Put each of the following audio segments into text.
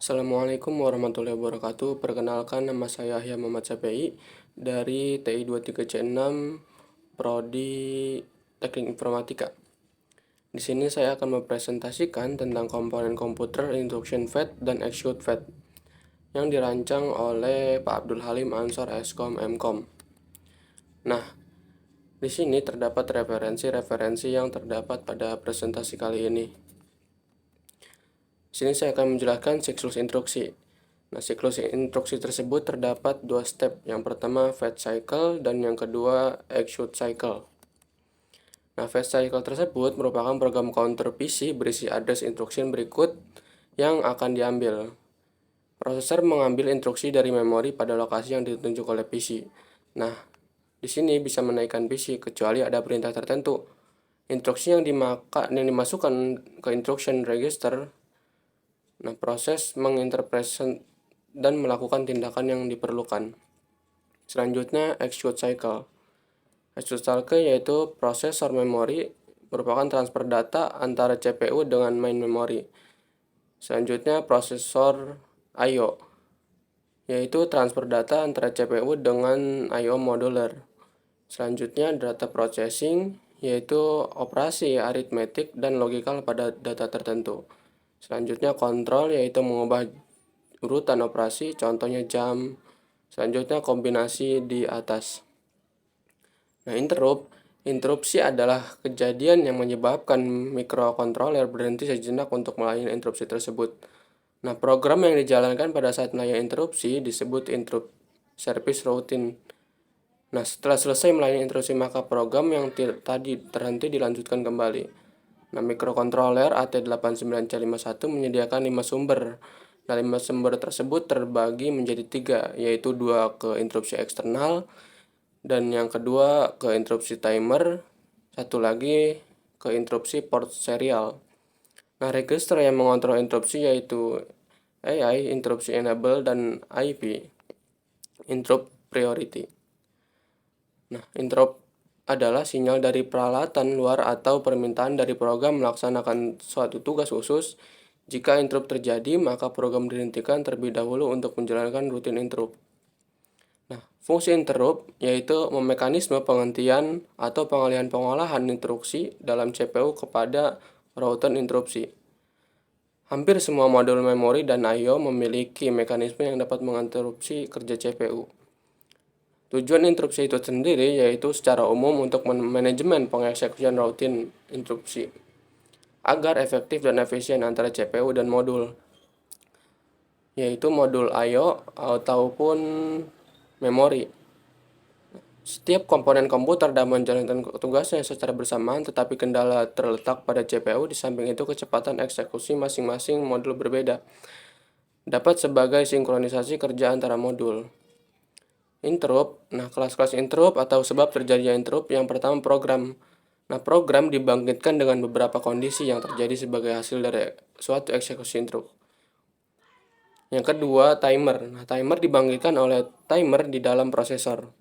Assalamualaikum warahmatullahi wabarakatuh. Perkenalkan, nama saya Yahya Muhammad Syafi'i dari TI 23C6 Prodi Teknik Informatika. Di sini saya akan mempresentasikan tentang komponen komputer Instruction Fed dan Execute Fed yang dirancang oleh Pak Abdul Halim Ansor Eskom Mkom. Nah, di sini terdapat referensi-referensi yang terdapat pada presentasi kali ini. Di sini saya akan menjelaskan siklus instruksi. Nah, siklus instruksi tersebut terdapat dua step. Yang pertama fetch cycle dan yang kedua execute cycle. Nah, fetch cycle tersebut merupakan program counter PC berisi address instruction berikut yang akan diambil. Prosesor mengambil instruksi dari memori pada lokasi yang ditunjuk oleh PC. Nah, di sini bisa menaikkan PC kecuali ada perintah tertentu. Instruksi yang dimasukkan ke instruction register. Nah, proses menginterpretasi dan melakukan tindakan yang diperlukan. Selanjutnya, execute cycle. Execute cycle yaitu prosesor memori merupakan transfer data antara CPU dengan main memory. Selanjutnya, prosesor I/O yaitu transfer data antara CPU dengan I/O moduler. Selanjutnya, data processing yaitu operasi aritmetik dan logikal pada data tertentu. Selanjutnya, kontrol yaitu mengubah urutan operasi, contohnya jam. Selanjutnya, kombinasi di atas. Nah, interupsi adalah kejadian yang menyebabkan mikrokontroler berhenti sejenak untuk melayani interupsi tersebut. Nah, program yang dijalankan pada saat melayani interupsi disebut interrupt service routine. Nah, setelah selesai melayani interupsi, maka program yang tadi terhenti dilanjutkan kembali. Nah, mikrokontroler AT89C51 menyediakan 5 sumber. Nah, 5 sumber tersebut terbagi menjadi 3, yaitu 2 ke interupsi eksternal, dan yang kedua ke interupsi timer, satu lagi ke interupsi port serial. Nah, register yang mengontrol interupsi yaitu AI, interupsi enable, dan IP, interrupt priority. Nah, interrupt adalah sinyal dari peralatan luar atau permintaan dari program melaksanakan suatu tugas khusus. Jika interrupt terjadi, maka program dihentikan terlebih dahulu untuk menjalankan rutin interrupt. Nah, fungsi interrupt yaitu mekanisme penghentian atau pengalihan pengolahan instruksi dalam CPU kepada router interupsi. Hampir semua modul memori dan I/O memiliki mekanisme yang dapat menginterupsi kerja CPU. Tujuan interupsi itu sendiri yaitu secara umum untuk manajemen pengeksekusian rutin interupsi agar efektif dan efisien antara CPU dan modul, yaitu modul I/O ataupun memori. Setiap komponen komputer dapat menjalankan tugasnya secara bersamaan, tetapi kendala terletak pada CPU. Di samping itu, kecepatan eksekusi masing-masing modul berbeda, dapat sebagai sinkronisasi kerja antara modul. Interrupt. Nah, kelas-kelas interrupt atau sebab terjadinya interrupt. Yang pertama, program. Nah, program dibangkitkan dengan beberapa kondisi yang terjadi sebagai hasil dari suatu eksekusi interrupt. Yang kedua, timer. Nah, timer dibangkitkan oleh timer di dalam prosesor.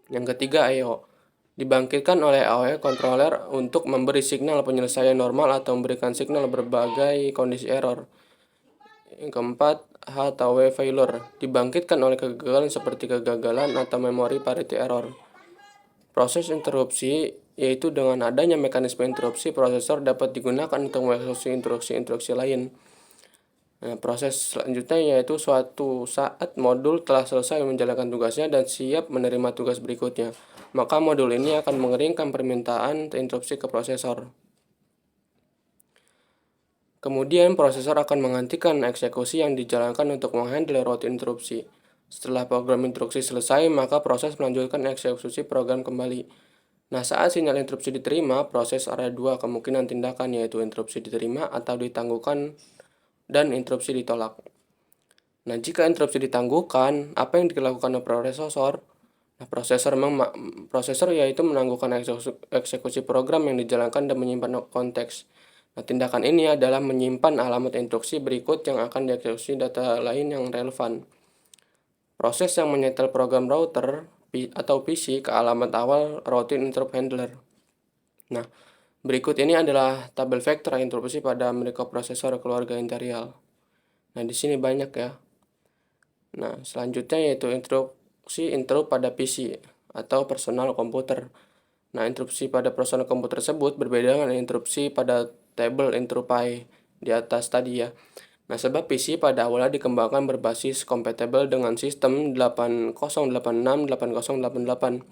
Yang ketiga, I/O. Dibangkitkan oleh I/O controller untuk memberi signal penyelesaian normal atau memberikan signal berbagai kondisi error. Yang keempat, H atau W failure, dibangkitkan oleh kegagalan seperti kegagalan atau memory parity error. Proses interupsi yaitu dengan adanya mekanisme interupsi, prosesor dapat digunakan untuk mengeksekusi instruksi-instruksi lain. Nah, proses selanjutnya yaitu suatu saat modul telah selesai menjalankan tugasnya dan siap menerima tugas berikutnya, maka modul ini akan mengirimkan permintaan interupsi ke prosesor. Kemudian prosesor akan menghentikan eksekusi yang dijalankan untuk menghandle routine interupsi. Setelah program interupsi selesai, maka proses melanjutkan eksekusi program kembali. Nah, saat sinyal interupsi diterima, proses ada dua kemungkinan tindakan, yaitu interupsi diterima atau ditangguhkan dan interupsi ditolak. Nah, jika interupsi ditangguhkan, apa yang dilakukan oleh prosesor? Nah, prosesor yaitu menangguhkan eksekusi program yang dijalankan dan menyimpan konteks. Nah, tindakan ini adalah menyimpan alamat instruksi berikut yang akan dieksekusi data lain yang relevan. Proses yang menyetel program router atau PC ke alamat awal routine interrupt handler. Nah, berikut ini adalah tabel vektor interupsi pada mikroprosesor keluarga Intel. Nah, di sini banyak ya. Nah, selanjutnya yaitu instruksi interrupt pada PC atau personal komputer. Nah, interupsi pada personal komputer tersebut berbeda dengan interupsi pada table interrupt di atas tadi ya. Nah, sebab PC pada awalnya dikembangkan berbasis kompatibel dengan sistem 8086-8088.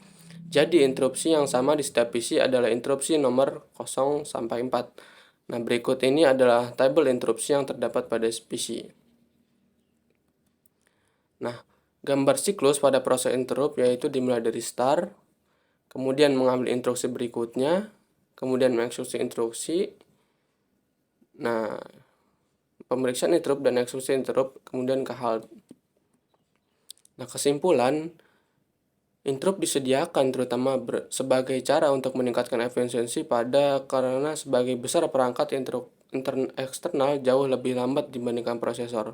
Jadi, interupsi yang sama di setiap PC adalah interupsi nomor 0 sampai 4. Nah, berikut ini adalah tabel interupsi yang terdapat pada PC. Nah, gambar siklus pada proses interrupt yaitu dimulai dari start, kemudian mengambil instruksi berikutnya, kemudian mengeksekusi instruksi. Nah, pemeriksaan interrupt dan eksekusi interrupt, kemudian ke halt. Nah, kesimpulan, interrupt disediakan terutama sebagai cara untuk meningkatkan efisiensi karena sebagai besar perangkat eksternal jauh lebih lambat dibandingkan prosesor.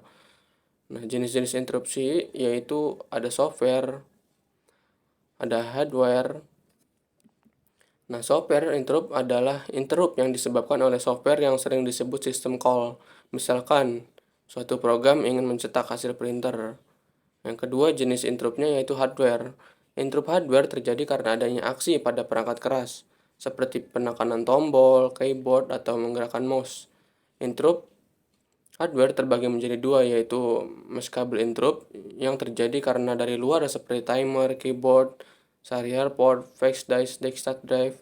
Nah, jenis-jenis interupsi yaitu ada software, ada hardware. Nah, software interrupt adalah interrupt yang disebabkan oleh software yang sering disebut system call. Misalkan, suatu program ingin mencetak hasil printer. Yang kedua, jenis interruptnya yaitu hardware. Interrupt hardware terjadi karena adanya aksi pada perangkat keras, seperti penekanan tombol, keyboard, atau menggerakkan mouse. Interrupt hardware terbagi menjadi dua, yaitu maskable interrupt yang terjadi karena dari luar seperti timer, keyboard, serial port, flash disk, desktop drive.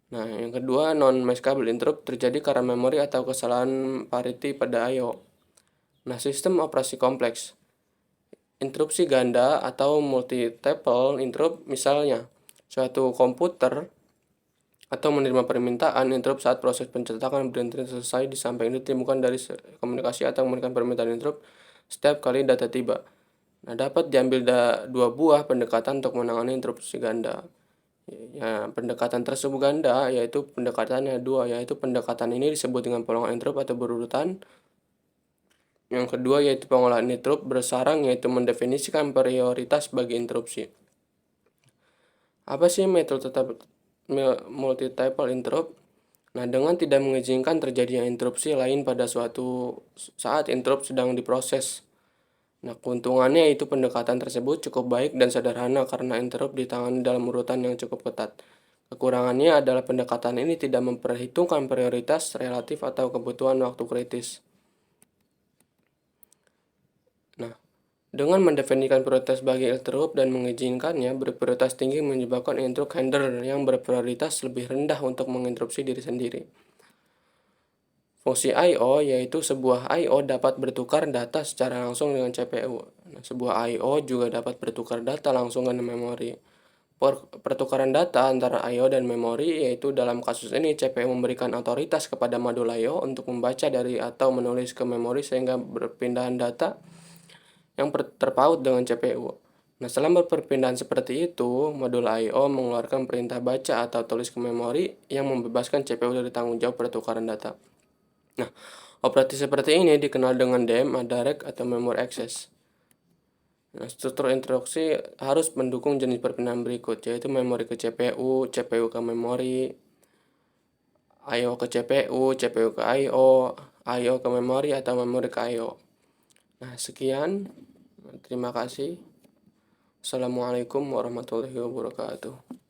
Nah, yang kedua, non-maskable interrupt terjadi karena memori atau kesalahan parity pada I/O. Nah, sistem operasi kompleks. Interupsi ganda atau multi-table interrupt misalnya, suatu komputer atau menerima permintaan interrupt saat proses pencetakan berhenti selesai disampaikan itu ditemukan dari komunikasi atau memberikan permintaan interrupt setiap kali data tiba. Nah, dapat diambil dua buah pendekatan untuk menangani interupsi ganda. Ya, pendekatan tersebut ganda yaitu pendekatannya dua, yaitu pendekatan ini disebut dengan pengolahan interrupt atau berurutan. Yang kedua yaitu pengolahan interrupt bersarang, yaitu mendefinisikan prioritas bagi interupsi. Apa sih metode multi-table interrupt? Nah, dengan tidak mengizinkan terjadinya interupsi lain pada suatu saat interrupt sedang diproses. Nah, keuntungannya itu pendekatan tersebut cukup baik dan sederhana karena interrupt ditangani dalam urutan yang cukup ketat. Kekurangannya adalah pendekatan ini tidak memperhitungkan prioritas relatif atau kebutuhan waktu kritis. Nah, dengan mendefinisikan prioritas bagi interrupt dan mengizinkannya berprioritas tinggi menyebabkan interrupt handler yang berprioritas lebih rendah untuk menginterupsi diri sendiri. Fungsi I/O yaitu sebuah I/O dapat bertukar data secara langsung dengan CPU. Nah, sebuah I/O juga dapat bertukar data langsung dengan memori. Pertukaran data antara I/O dan memori yaitu dalam kasus ini CPU memberikan otoritas kepada modul I/O untuk membaca dari atau menulis ke memori sehingga perpindahan data yang terpaut dengan CPU. Nah, selama perpindahan seperti itu, modul I/O mengeluarkan perintah baca atau tulis ke memori yang membebaskan CPU dari tanggung jawab pertukaran data. Nah, operasi seperti ini dikenal dengan DMA, Direct atau Memory Access. Nah, struktur instruksi harus mendukung jenis perpindahan berikut, yaitu memori ke CPU, CPU ke memori, I/O ke CPU, CPU ke I/O, I/O ke memori, atau memori ke I/O. Nah, sekian. Terima kasih. Assalamualaikum warahmatullahi wabarakatuh.